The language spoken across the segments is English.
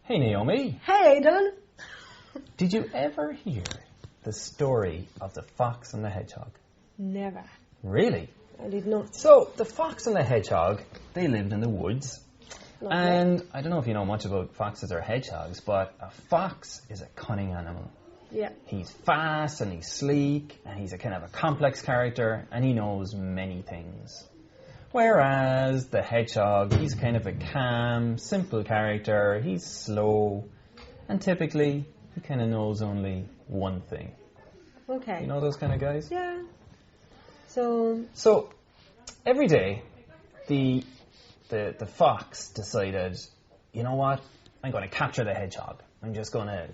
Hey Naomi. Hey Don. Did you ever hear the story of the fox and the hedgehog? Never. Really? I did not. So, the fox and the hedgehog, they lived in the woods. Not And I don't know if you know much about foxes or hedgehogs, but a fox is a cunning animal. Yeah. He's fast and he's sleek and he's a kind of a complex character and he knows many things. Whereas the hedgehog, he's kind of a calm, simple character. He's slow and typically he kind of knows only one thing. Okay. You know those kind of guys? Yeah. So every day the fox decided, you know what, I'm going to capture the hedgehog. I'm just going to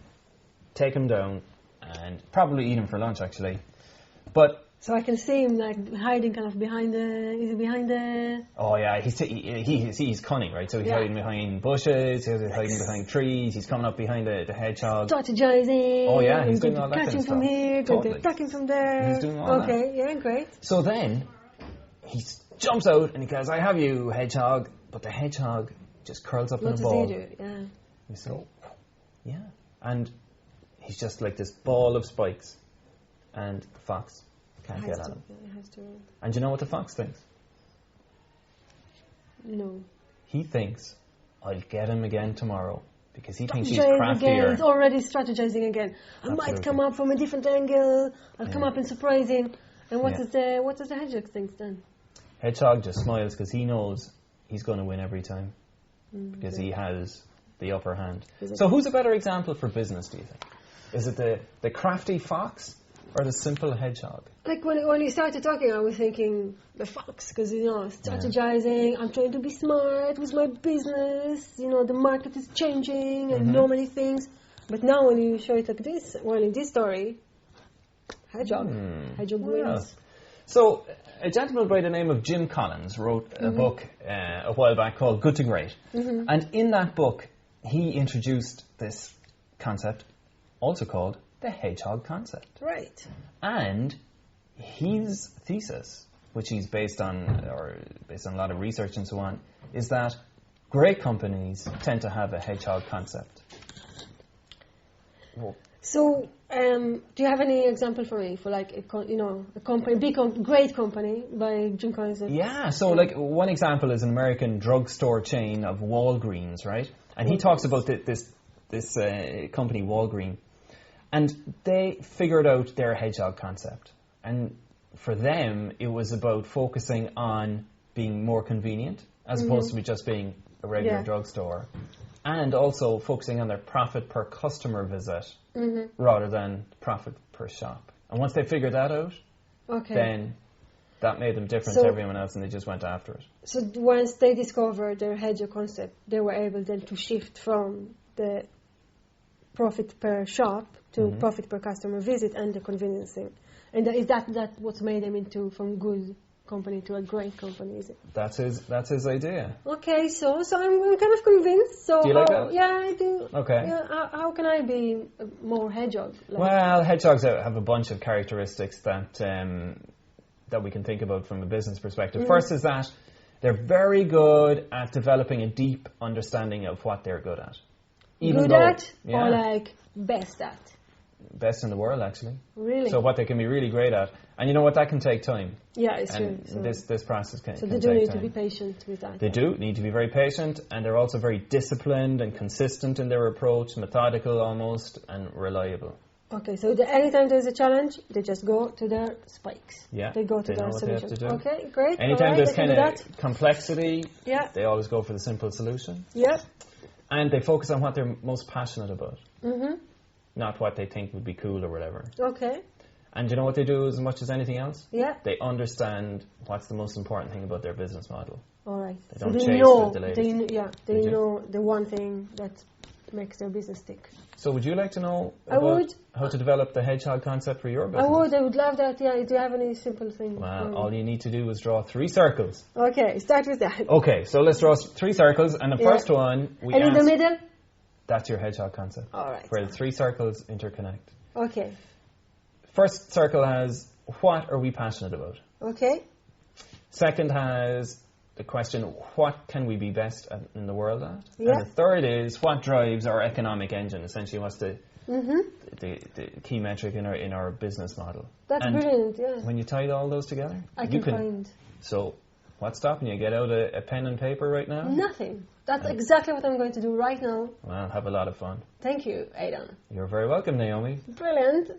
take him down and probably eat him for lunch actually. But so I can see him like hiding kind of behind the... Oh yeah, he's cunning, right? So he's hiding behind bushes, he's hiding behind trees, he's coming up behind the hedgehog. Strategizing. Oh yeah, he's doing all that kind of Catching stuff. from here, Totally. attacking from there. He's doing all that. Okay, yeah, great. So then, he jumps out and he goes, I have you, hedgehog. But the hedgehog just curls up in a ball. What does he do? Yeah. You see? Yeah. And he's just like this ball of spikes. And the fox can't get at him. He has to. And do you know what the fox thinks? No. He thinks, I'll get him again tomorrow. Because he thinks he's Again. craftier. He's already strategizing again. I might come up from a different angle. I'll come up and surprise him. And what does the hedgehog think then? Hedgehog just smiles because he knows he's going to win every time. Because he has the upper hand. So who's a better example for business, do you think? Is it the crafty fox or the simple hedgehog? Like when you started talking, I was thinking the fox, because strategizing. I'm trying to be smart with my business. The market is changing and know many things. But now when you show it like this, well, in this story, hedgehog wins. So a gentleman by the name of Jim Collins wrote a book a while back called Good to Great. And in that book, he introduced this concept, also called the Hedgehog Concept. Right. And his thesis, which he's based on a lot of research and so on, is that great companies tend to have a hedgehog concept. Well, so, do you have any example for me for like a company, great company by Jim Collins? Yeah. So, like one example is an American drugstore chain of Walgreens, right? And he talks about this company Walgreens, and they figured out their hedgehog concept. And for them, it was about focusing on being more convenient as opposed to just being a regular drugstore, and also focusing on their profit per customer visit rather than profit per shop. And once they figured that out, then that made them different to everyone else and they just went after it. So once they discovered their hedgehog concept, they were able then to shift from the profit per shop to profit per customer visit and the convenience thing. And is that what made them into from good company to a great company, is it? That's his idea. Okay, so I'm kind of convinced. So do you like that? Yeah, I do. Okay. Yeah, how can I be more hedgehog? Well, hedgehogs have a bunch of characteristics that we can think about from a business perspective. First is that they're very good at developing a deep understanding of what they're good at. Or like best at? Best in the world, actually. Really? So what they can be really great at. And you know what? That can take time. Yeah, it's true. So this process can take time. So they do need to be patient with that. They do need to be very patient, and they're also very disciplined and consistent in their approach, methodical almost, and reliable. Okay, so anytime there's a challenge, they just go to their spikes. Yeah. They go to their solution. They have to do. Okay, great. Anytime there's kind of complexity, they always go for the simple solution. Yeah. And they focus on what they're most passionate about. Not what they think would be cool or whatever. Okay. And you know what they do as much as anything else? Yeah. They understand what's the most important thing about their business model. All right. They don't chase the latest. They know the one thing that makes their business tick. So would you like to know about how to develop the hedgehog concept for your business? I would love that. Yeah. Do you have any simple thing? Well, all you need to do is draw 3 circles. Okay, start with that. Okay, so let's draw 3 circles, and the first one And in the middle? That's your hedgehog concept. All right. Where the 3 circles interconnect. Okay. First circle has, what are we passionate about? Okay. Second has, the question, what can we be best at in the world at? Yeah. And the third is, what drives our economic engine? Essentially, what's the key metric in our business model? That's brilliant, yeah. When you tie all those together, I can find. So, what's stopping you? Get out a pen and paper right now? Nothing. That's exactly what I'm going to do right now. Well, have a lot of fun. Thank you, Aidan. You're very welcome, Naomi. Brilliant.